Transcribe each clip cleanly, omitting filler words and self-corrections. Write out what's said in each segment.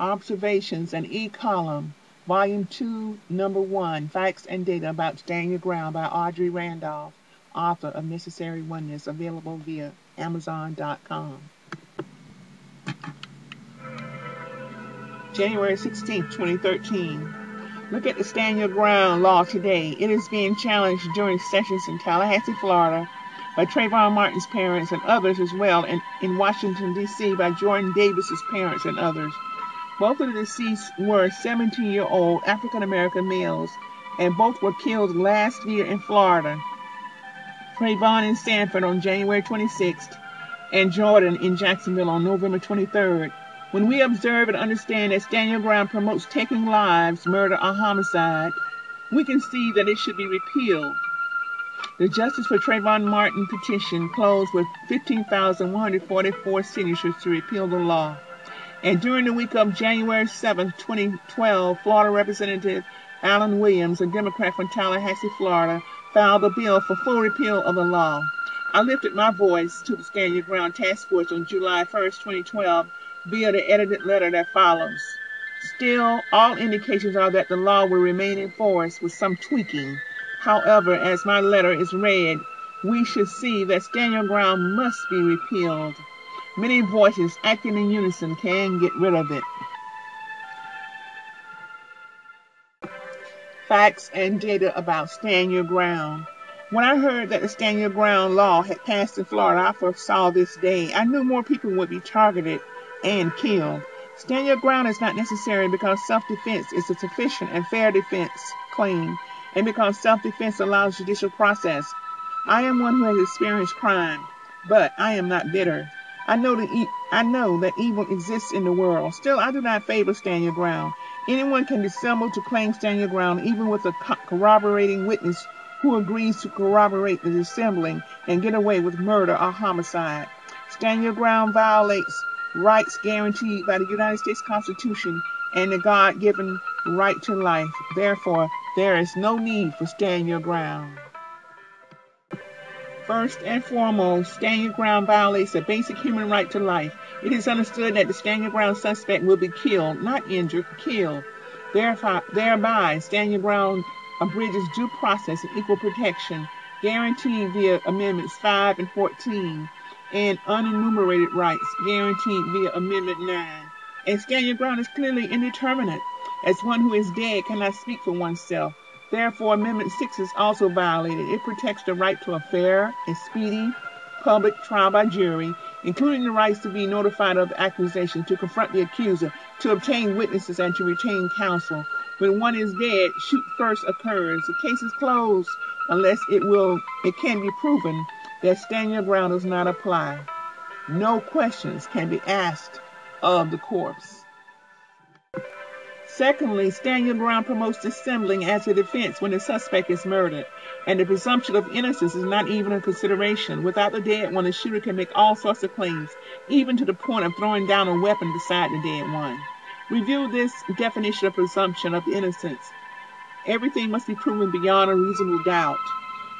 Observations, an e-column, Volume 2, Number 1, Facts and Data About Stand Your Ground by Audrey Randolph, author of Necessary Oneness, available via Amazon.com. January 16, 2013. Look at the Stand Your Ground law today. It is being challenged during sessions in Tallahassee, Florida, by Trayvon Martin's parents and others as well, and in Washington, D.C. by Jordan Davis's parents and others. Both of the deceased were 17-year-old African-American males, and both were killed last year in Florida. Trayvon in Sanford on January 26th, and Jordan in Jacksonville on November 23rd. When we observe and understand that Stand Your Ground promotes taking lives, murder, or homicide, we can see that it should be repealed. The Justice for Trayvon Martin petition closed with 15,144 signatures to repeal the law. And during the week of January 7, 2012, Florida Representative Alan Williams, a Democrat from Tallahassee, Florida, filed a bill for full repeal of the law. I lifted my voice to the Stand Your Ground Task Force on July 1, 2012, via the edited letter that follows. Still, all indications are that the law will remain in force with some tweaking. However, as my letter is read, we should see that Stand Your Ground must be repealed. Many voices acting in unison can get rid of it. Facts and data about Stand Your Ground. When I heard that the Stand Your Ground law had passed in Florida, I foresaw this day. I knew more people would be targeted and killed. Stand Your Ground is not necessary because self-defense is a sufficient and fair defense claim, and because self-defense allows judicial process. I am one who has experienced crime, but I am not bitter. I know that evil exists in the world. Still, I do not favor Stand Your Ground. Anyone can dissemble to claim Stand Your Ground, even with a corroborating witness who agrees to corroborate the dissembling and get away with murder or homicide. Stand Your Ground violates rights guaranteed by the United States Constitution and the God-given right to life. Therefore, there is no need for Stand Your Ground. First and foremost, Stand Your Ground violates a basic human right to life. It is understood that the Stand Your Ground suspect will be killed, not injured, killed. Thereby, Stand Your Ground abridges due process and equal protection, guaranteed via Amendments 5 and 14, and unenumerated rights, guaranteed via Amendment 9. And Stand Your Ground is clearly indeterminate, as one who is dead cannot speak for oneself. Therefore, Amendment 6 is also violated. It protects the right to a fair and speedy public trial by jury, including the rights to be notified of the accusation, to confront the accuser, to obtain witnesses, and to retain counsel. When one is dead, shoot first occurs. The case is closed unless it can be proven that Stand Your Ground does not apply. No questions can be asked of the corpse. Secondly, Stand Your Ground promotes dissembling as a defense when the suspect is murdered, and the presumption of innocence is not even a consideration. Without the dead one, the shooter can make all sorts of claims, even to the point of throwing down a weapon beside the dead one. Review this definition of presumption of innocence. Everything must be proven beyond a reasonable doubt.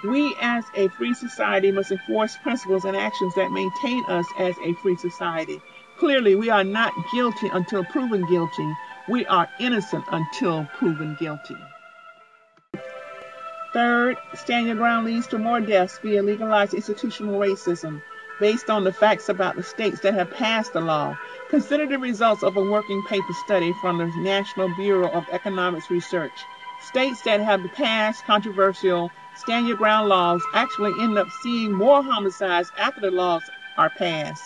We as a free society must enforce principles and actions that maintain us as a free society. Clearly, we are not guilty until proven guilty. We are innocent until proven guilty. Third, Stand Your Ground leads to more deaths via legalized institutional racism, based on the facts about the states that have passed the law. Consider the results of a working paper study from the National Bureau of Economics Research. States that have passed controversial Stand Your Ground laws actually end up seeing more homicides after the laws are passed.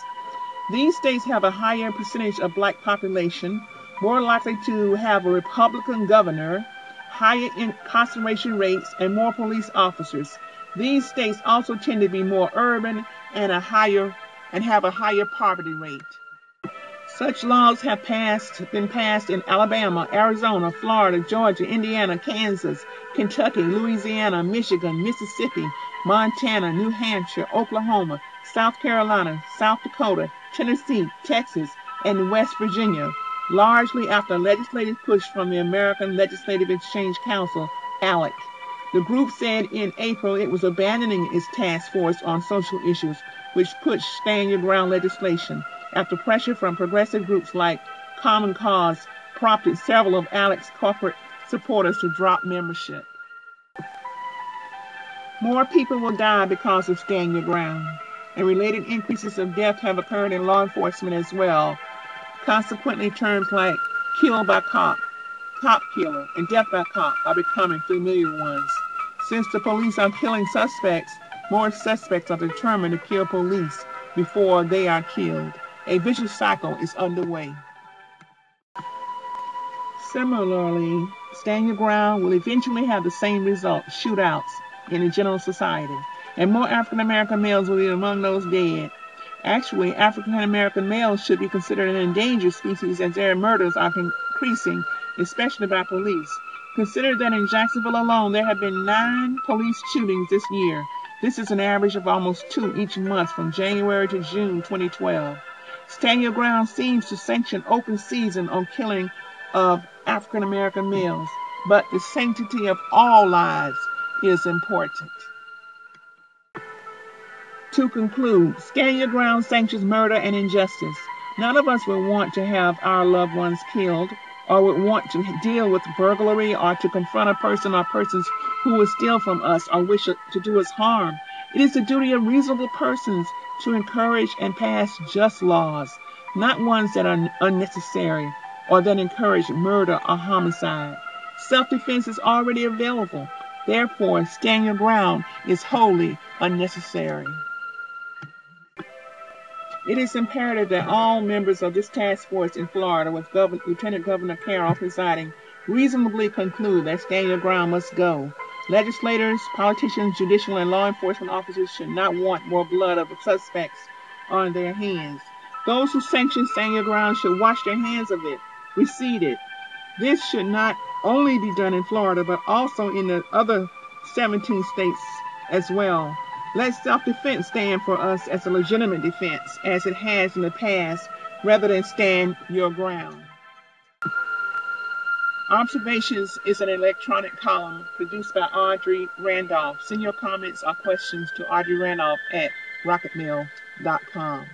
These states have a higher percentage of black population, more likely to have a Republican governor, higher incarceration rates, and more police officers. These states also tend to be more urban and have a higher poverty rate. Such laws have been passed in Alabama, Arizona, Florida, Georgia, Indiana, Kansas, Kentucky, Louisiana, Michigan, Mississippi, Montana, New Hampshire, Oklahoma, South Carolina, South Dakota, Tennessee, Texas, and West Virginia, largely after a legislative push from the American Legislative Exchange Council, ALEC. The group said in April it was abandoning its task force on social issues, which pushed Stand Your Ground legislation after pressure from progressive groups like Common Cause prompted several of Alex's corporate supporters to drop membership. More people will die because of Stand Your Ground, and related increases of death have occurred in law enforcement as well. Consequently, terms like killed by cop, cop killer, and death by cop are becoming familiar ones. Since the police are killing suspects, more suspects are determined to kill police before they are killed. A vicious cycle is underway. Similarly, Stand Your Ground will eventually have the same result, shootouts, in the general society, and more African American males will be among those dead. Actually, African American males should be considered an endangered species as their murders are increasing, especially by police. Consider that in Jacksonville alone, there have been 9 police shootings this year. This is an average of almost 2 each month from January to June 2012. Stand Your Ground seems to sanction open season on killing of African American males, but the sanctity of all lives is important. To conclude, Stand Your Ground sanctions murder and injustice. None of us would want to have our loved ones killed, or would want to deal with burglary, or to confront a person or persons who will steal from us or wish to do us harm. It is the duty of reasonable persons to encourage and pass just laws, not ones that are unnecessary or that encourage murder or homicide. Self-defense is already available. Therefore, Stand Your Ground is wholly unnecessary. It is imperative that all members of this task force in Florida, with Lieutenant Governor Carroll presiding, reasonably conclude that Stand Your Ground must go. Legislators, politicians, judicial and law enforcement officers should not want more blood of the suspects on their hands. Those who sanction Stand Your Ground should wash their hands of it, recede it. This should not only be done in Florida, but also in the other 17 states as well. Let self-defense stand for us as a legitimate defense, as it has in the past, rather than Stand Your Ground. Observations is an electronic column produced by Audrey Randolph. Send your comments or questions to Audrey Randolph at rocketmail.com.